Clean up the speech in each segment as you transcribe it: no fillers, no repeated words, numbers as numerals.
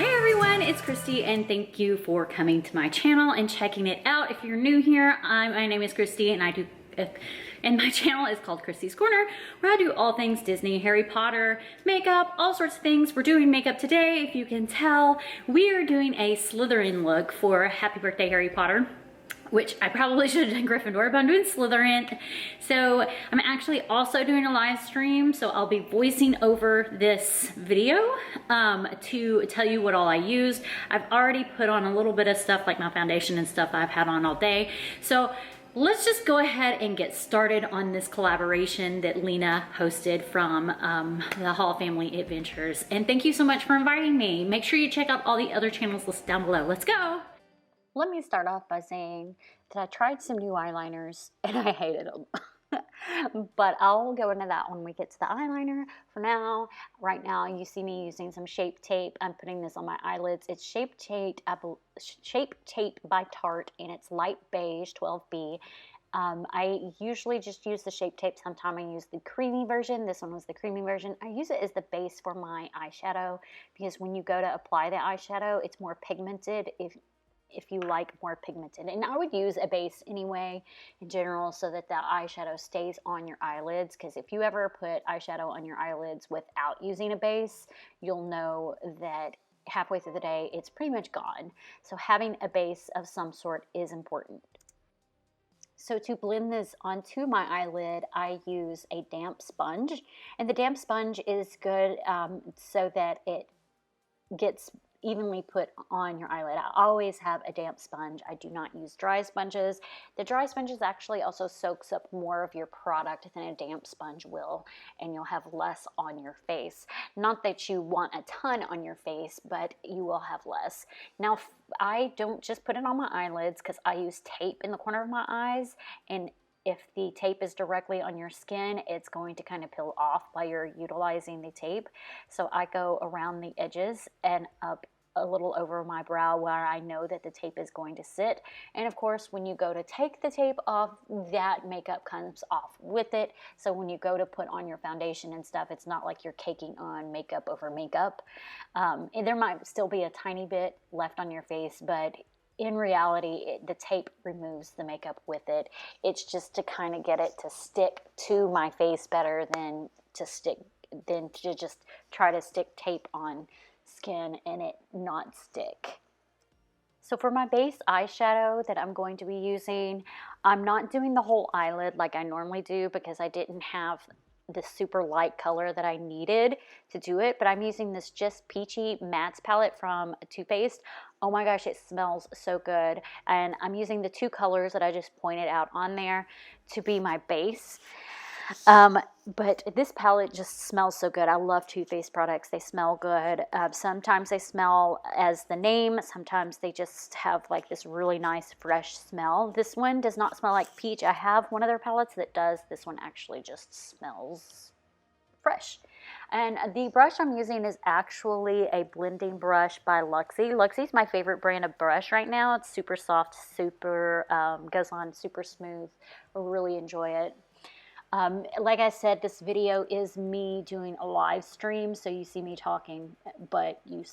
Hey everyone, it's Christy and thank you for coming to my channel and checking it out. If you're new here, my name is Christy and my channel is called Christy's Corner, where I do all things Disney, Harry Potter, makeup, all sorts of things. We're doing makeup today, if you can tell. We are doing a Slytherin look for Happy Birthday Harry Potter, which I probably should have done Gryffindor, but I'm doing Slytherin. So I'm actually also doing a live stream, so I'll be voicing over this video to tell you what all I used. I've already put on a little bit of stuff like my foundation and stuff I've had on all day. So let's just go ahead and get started on this collaboration that Lena hosted from the Hall Family Adventures. And thank you so much for inviting me. Make sure you check out all the other channels listed down below. Let's go. Let me start off by saying that I tried some new eyeliners and I hated them. But I'll go into that when we get to the eyeliner. For now, right now, you see me using some Shape Tape. I'm putting this on my eyelids. It's Shape Tape by Tarte, and it's light beige, 12B. I usually just use the Shape Tape. Sometimes I use the creamy version. This one was the creamy version. I use it as the base for my eyeshadow because when you go to apply the eyeshadow, it's more pigmented if you like more pigmented. And I would use a base anyway in general so that the eyeshadow stays on your eyelids, because if you ever put eyeshadow on your eyelids without using a base, you'll know that halfway through the day it's pretty much gone. So having a base of some sort is important. So to blend this onto my eyelid, I use a damp sponge, and the damp sponge is good so that it gets evenly put on your eyelid. I always have a damp sponge. I do not use dry sponges. The dry sponges actually also soaks up more of your product than a damp sponge will, and you'll have less on your face. Not that you want a ton on your face, but you will have less. Now, I don't just put it on my eyelids because I use tape in the corner of my eyes, and if the tape is directly on your skin, it's going to kind of peel off while you're utilizing the tape. So I go around the edges and up a little over my brow where I know that the tape is going to sit. And of course, when you go to take the tape off, that makeup comes off with it. So when you go to put on your foundation and stuff, it's not like you're caking on makeup over makeup. And there might still be a tiny bit left on your face, but in reality, the tape removes the makeup with it. It's just to kind of get it to stick to my face better than to just try to stick tape on skin and it not stick. So for my base eyeshadow that I'm going to be using, I'm not doing the whole eyelid like I normally do because I didn't have the super light color that I needed to do it, but I'm using this Just Peachy Mattes palette from Too Faced. Oh my gosh, it smells so good. And I'm using the two colors that I just pointed out on there to be my base. But this palette just smells so good. I love Too Faced products. They smell good. Sometimes they smell as the name. Sometimes they just have like this really nice fresh smell. This one does not smell like peach. I have one of their palettes that does. This one actually just smells fresh. And the brush I'm using is actually a blending brush by Luxie. Luxie's my favorite brand of brush right now. It's super soft, goes on super smooth. I really enjoy it. Like I said, this video is me doing a live stream, so you see me talking, but you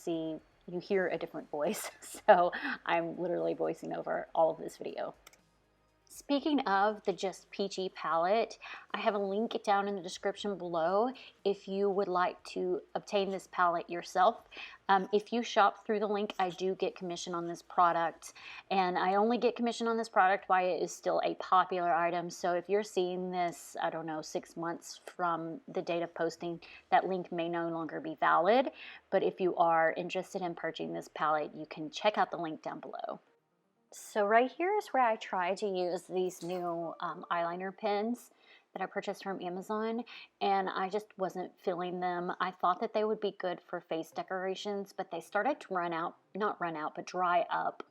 hear a different voice. So I'm literally voicing over all of this video. Speaking of the Just Peachy palette, I have a link down in the description below if you would like to obtain this palette yourself. If you shop through the link, I do get commission on this product, and I only get commission on this product while it is still a popular item. So if you're seeing this, I don't know, 6 months from the date of posting, that link may no longer be valid. But if you are interested in purchasing this palette, you can check out the link down below. So right here is where I try to use these new eyeliner pens that I purchased from Amazon, and I just wasn't feeling them. I thought that they would be good for face decorations, but they started to dry up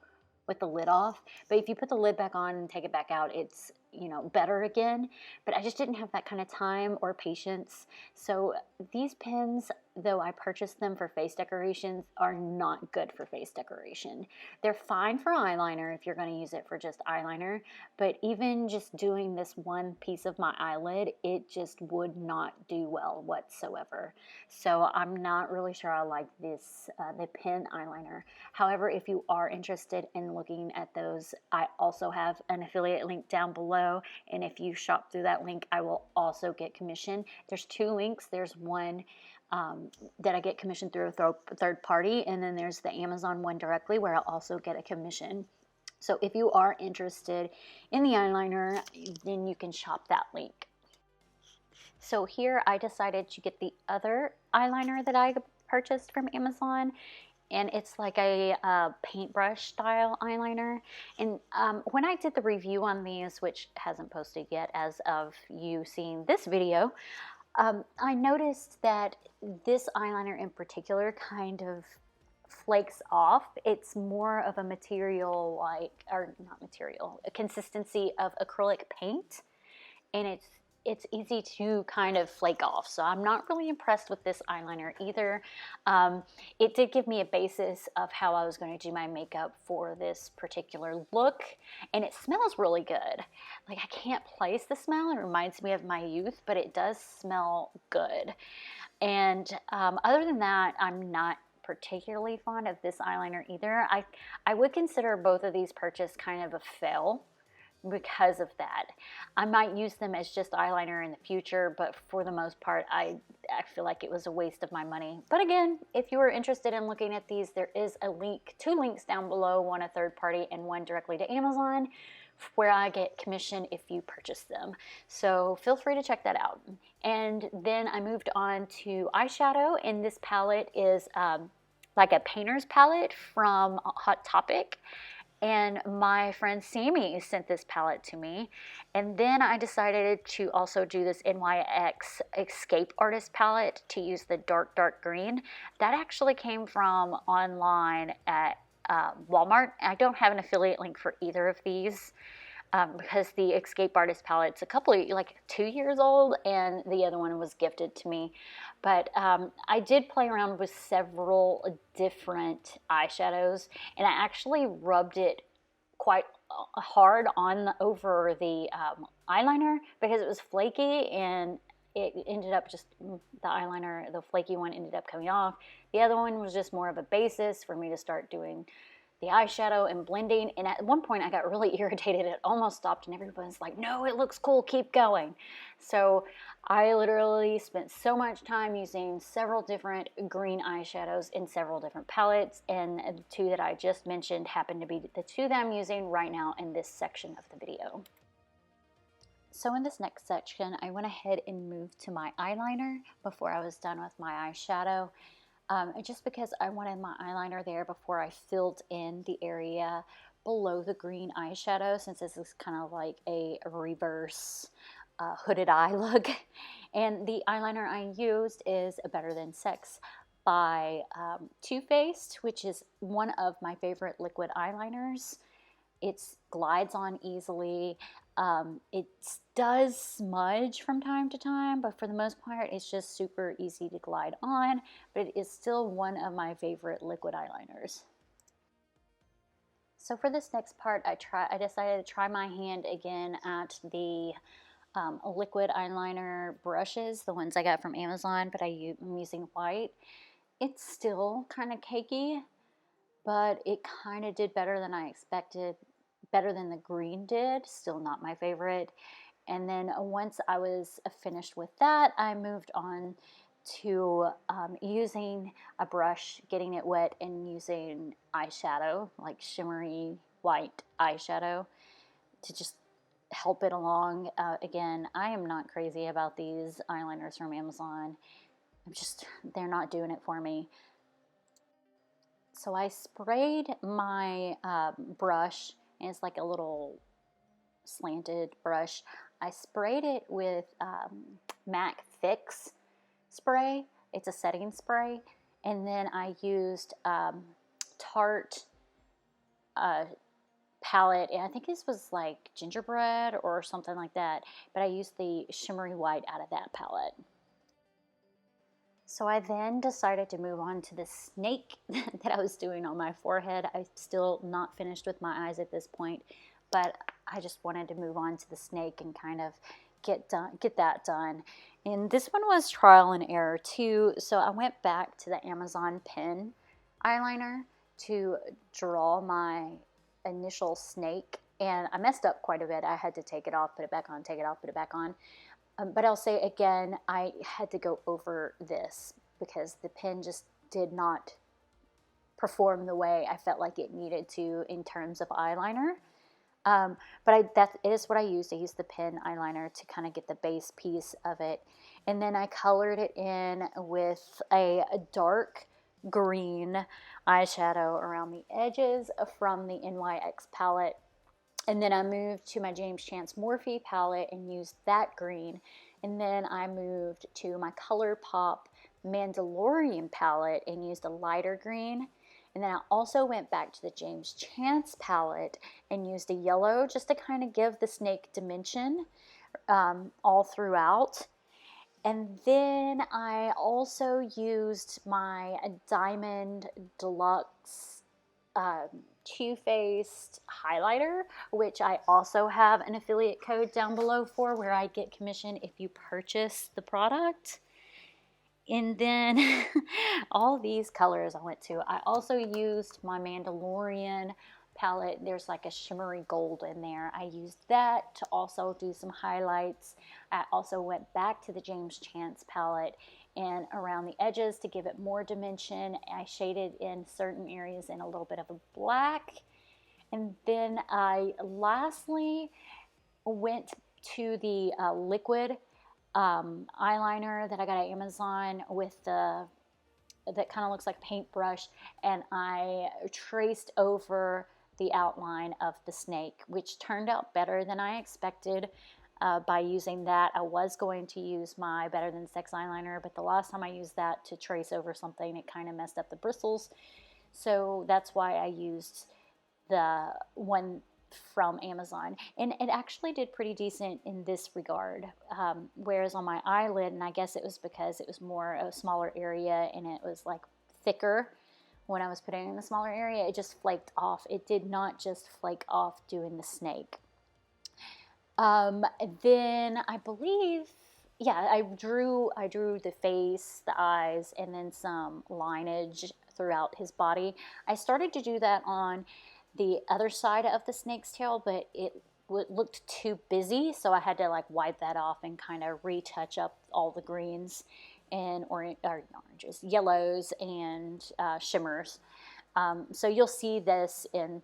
with the lid off. But if you put the lid back on and take it back out, it's you know, better again, but I just didn't have that kind of time or patience. So these pens, though I purchased them for face decorations, are not good for face decoration. They're fine for eyeliner if you're going to use it for just eyeliner, but even just doing this one piece of my eyelid, it just would not do well whatsoever. So I'm not really sure I like this, the pen eyeliner. However, if you are interested in looking at those, I also have an affiliate link down below, and if you shop through that link, I will also get commission. There's two links. There's one that I get commission through a third party, and then there's the Amazon one directly where I'll also get a commission. So if you are interested in the eyeliner, then you can shop that link. So here I decided to get the other eyeliner that I purchased from Amazon, and it's like a paintbrush style eyeliner. And when I did the review on these, which hasn't posted yet as of you seeing this video, I noticed that this eyeliner in particular kind of flakes off. It's more of a material like, or not material, a consistency of acrylic paint, and it's easy to kind of flake off. So I'm not really impressed with this eyeliner either. It did give me a basis of how I was going to do my makeup for this particular look, and it smells really good. Like, I can't place the smell. It reminds me of my youth, but it does smell good. And other than that, I'm not particularly fond of this eyeliner either. I would consider both of these purchases kind of a fail because of that. I might use them as just eyeliner in the future, but for the most part, I feel like it was a waste of my money. But again, if you are interested in looking at these, there is a link, two links down below, one a third party and one directly to Amazon, where I get commission if you purchase them. So feel free to check that out. And then I moved on to eyeshadow, and this palette is like a painter's palette from Hot Topic. And my friend Sammy sent this palette to me. And then I decided to also do this NYX Escape Artist palette to use the dark green. That actually came from online at Walmart. I don't have an affiliate link for either of these because the Escape Artist palette's like 2 years old, and the other one was gifted to me. But I did play around with several different eyeshadows, and I actually rubbed it quite hard over the eyeliner because it was flaky, and it ended up just, the eyeliner, the flaky one ended up coming off. The other one was just more of a basis for me to start doing the eyeshadow and blending, and at one point I got really irritated. It almost stopped, and everybody's like, no, it looks cool, keep going. So I literally spent so much time using several different green eyeshadows in several different palettes, and the two that I just mentioned happen to be the two that I'm using right now in this section of the video. So in this next section, I went ahead and moved to my eyeliner before I was done with my eyeshadow. Just because I wanted my eyeliner there before I filled in the area below the green eyeshadow, since this is kind of like a reverse hooded eye look. And the eyeliner I used is Better Than Sex by Too Faced, which is one of my favorite liquid eyeliners. It glides on easily. It does smudge from time to time, but for the most part, it's just super easy to glide on, but it is still one of my favorite liquid eyeliners. So for this next part, I decided to try my hand again at the liquid eyeliner brushes, the ones I got from Amazon, but I'm using white. It's still kind of cakey, but it kind of did better than I expected. Better than the green did, still not my favorite. And then once I was finished with that, I moved on to using a brush, getting it wet, and using eyeshadow, like shimmery white eyeshadow, to just help it along. Again, I am not crazy about these eyeliners from Amazon. They're not doing it for me. So I sprayed my brush, and it's like a little slanted brush. I sprayed it with MAC Fix spray. It's a setting spray. And then I used Tarte palette, and I think this was like gingerbread or something like that, but I used the shimmery white out of that palette. So I then decided to move on to the snake that I was doing on my forehead. I'm still not finished with my eyes at this point, but I just wanted to move on to the snake and kind of get that done. And this one was trial and error too, so I went back to the Amazon pen eyeliner to draw my initial snake, and I messed up quite a bit. I had to take it off, put it back on, take it off, put it back on. But I'll say again, I had to go over this because the pen just did not perform the way I felt like it needed to in terms of eyeliner. But that is what I used. I used the pen eyeliner to kind of get the base piece of it. And then I colored it in with a dark green eyeshadow around the edges from the NYX palette. And then I moved to my James Chance Morphe palette and used that green. And then I moved to my ColourPop Mandalorian palette and used a lighter green. And then I also went back to the James Chance palette and used a yellow just to kind of give the snake dimension all throughout. And then I also used my Diamond Deluxe Too Faced highlighter, which I also have an affiliate code down below for, where I get commission if you purchase the product. And then all these colors I went to. I also used my Mandalorian palette. There's like a shimmery gold in there. I used that to also do some highlights. I also went back to the James Chance palette and around the edges to give it more dimension. I shaded in certain areas in a little bit of a black. And then I lastly went to the liquid eyeliner that I got at Amazon with that kind of looks like a paintbrush, and I traced over the outline of the snake, which turned out better than I expected. By using that, I was going to use my Better Than Sex eyeliner, but the last time I used that to trace over something, it kind of messed up the bristles. So that's why I used the one from Amazon, and it actually did pretty decent in this regard. Whereas on my eyelid, and I guess it was because it was more a smaller area and it was like thicker when I was putting it in the smaller area, it just flaked off. It did not just flake off doing the snake. Then I believe, yeah, I drew the face, the eyes, and then some lineage throughout his body. I started to do that on the other side of the snake's tail, but it looked too busy, so I had to like wipe that off and kind of retouch up all the greens and oranges, yellows, and shimmers. So you'll see this in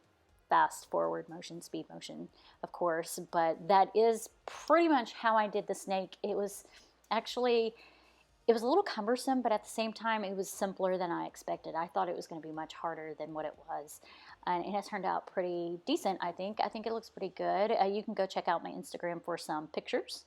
fast forward motion, speed motion, of course, but that is pretty much how I did the snake. It was a little cumbersome, but at the same time, it was simpler than I expected. I thought it was going to be much harder than what it was, and it has turned out pretty decent, I think. I think it looks pretty good. You can go check out my Instagram for some pictures.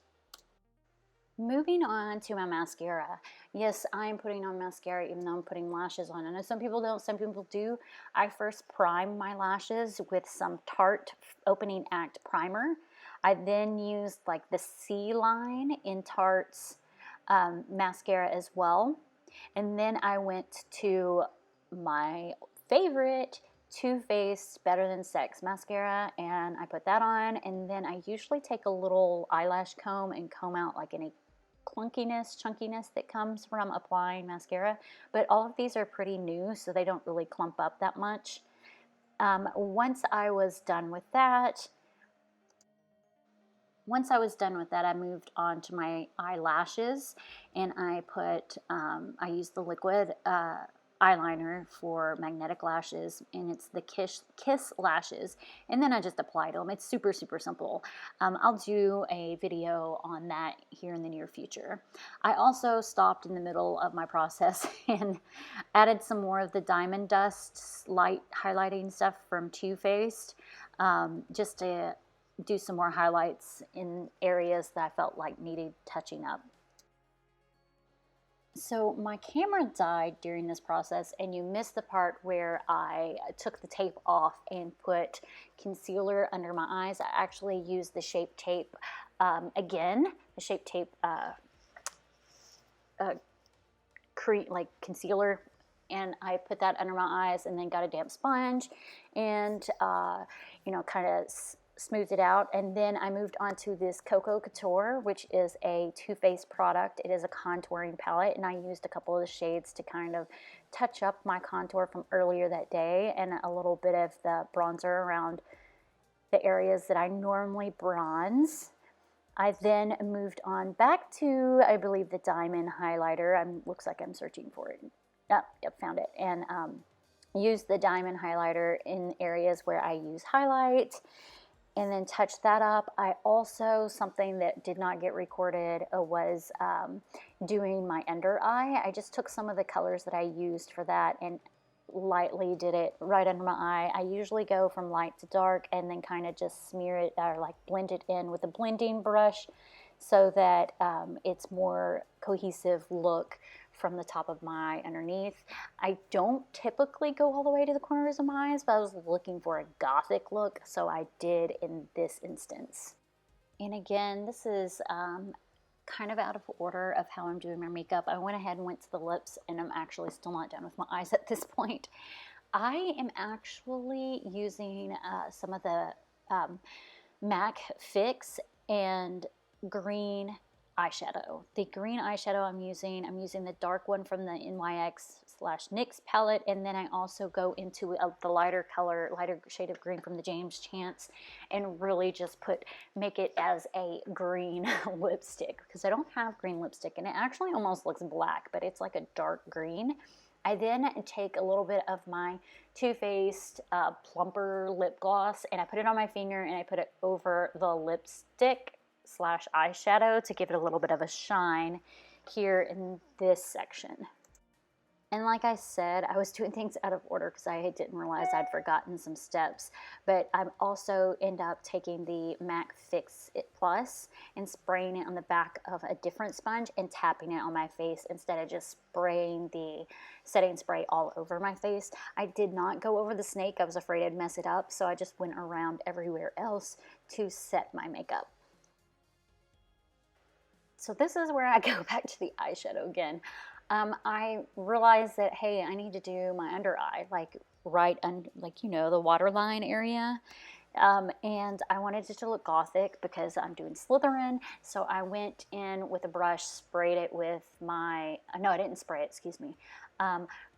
Moving on to my mascara. Yes, I'm putting on mascara even though I'm putting lashes on. I know some people don't, some people do. I first prime my lashes with some Tarte Opening Act primer. I then used like the C line in Tarte's mascara as well. And then I went to my favorite Too Faced Better Than Sex mascara, and I put that on, and then I usually take a little eyelash comb and comb out like any chunkiness that comes from applying mascara, but all of these are pretty new, so they don't really clump up that much. Once I was done with that, I moved on to my eyelashes, and I used the liquid eyeliner for magnetic lashes, and it's the Kiss lashes, and then I just applied them. It's super, super simple. I'll do a video on that here in the near future. I also stopped in the middle of my process and added some more of the Diamond Dust light highlighting stuff from Too Faced, just to do some more highlights in areas that I felt like needed touching up. So my camera died during this process, and you missed the part where I took the tape off and put concealer under my eyes. I actually used the Shape Tape again, the Shape Tape like concealer, and I put that under my eyes and then got a damp sponge and you know, kind of smoothed it out. And then I moved on to this Cocoa Couture, which is a Too Faced product. It is a contouring palette, and I used a couple of the shades to kind of touch up my contour from earlier that day, and a little bit of the bronzer around the areas that I normally bronze. I then moved on back to, I believe, the diamond highlighter. Looks like I'm searching for it. Yep, found it. And used the diamond highlighter in areas where I use highlight, and then touch that up. I also, something that did not get recorded was doing my under eye. I just took some of the colors that I used for that and lightly did it right under my eye. I usually go from light to dark and then kind of just smear it or like blend it in with a blending brush so that it's more cohesive look from the top of my eye underneath. I don't typically go all the way to the corners of my eyes, but I was looking for a gothic look, so I did in this instance. And again, this is kind of out of order of how I'm doing my makeup. I went ahead and went to the lips, and I'm actually still not done with my eyes at this point. I am actually using some of the MAC Fix and green eyeshadow. The green eyeshadow I'm using the dark one from the NYX/NYX palette, and then I also go into the lighter shade of green from the James Chance, and really just make it as a green lipstick, because I don't have green lipstick, and it actually almost looks black, but it's like a dark green. I then take a little bit of my Too Faced plumper lip gloss, and I put it on my finger, and I put it over the lipstick / eyeshadow to give it a little bit of a shine here in this section. And like I said, I was doing things out of order because I didn't realize I'd forgotten some steps. But I also end up taking the MAC Fix It Plus and spraying it on the back of a different sponge and tapping it on my face instead of just spraying the setting spray all over my face. I did not go over the snake. I was afraid I'd mess it up, so I just went around everywhere else to set my makeup. So this is where I go back to the eyeshadow again. I realized that, hey, I need to do my under eye, like right under, like, you know, the waterline area. And I wanted it to look gothic because I'm doing Slytherin. So I went in with a brush, sprayed it with my, no, I didn't spray it, excuse me.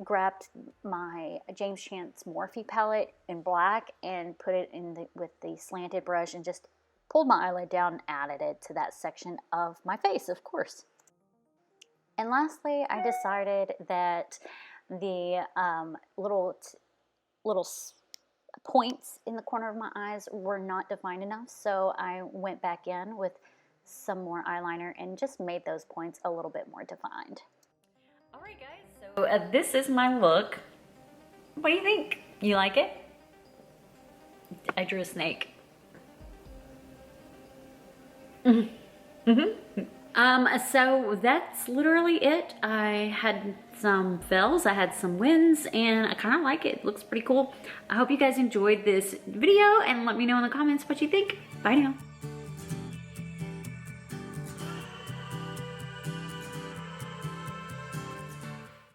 Grabbed my James Chance Morphe palette in black and put it in with the slanted brush and just pulled my eyelid down and added it to that section of my face, of course. And lastly, I decided that the little points in the corner of my eyes were not defined enough, so I went back in with some more eyeliner and just made those points a little bit more defined. All right, guys, so this is my look. What do you think? You like it? I drew a snake. So that's literally it. I had some fails, I had some wins, and I kind of like it. It looks pretty cool. I hope you guys enjoyed this video, and let me know in the comments what you think. Bye now.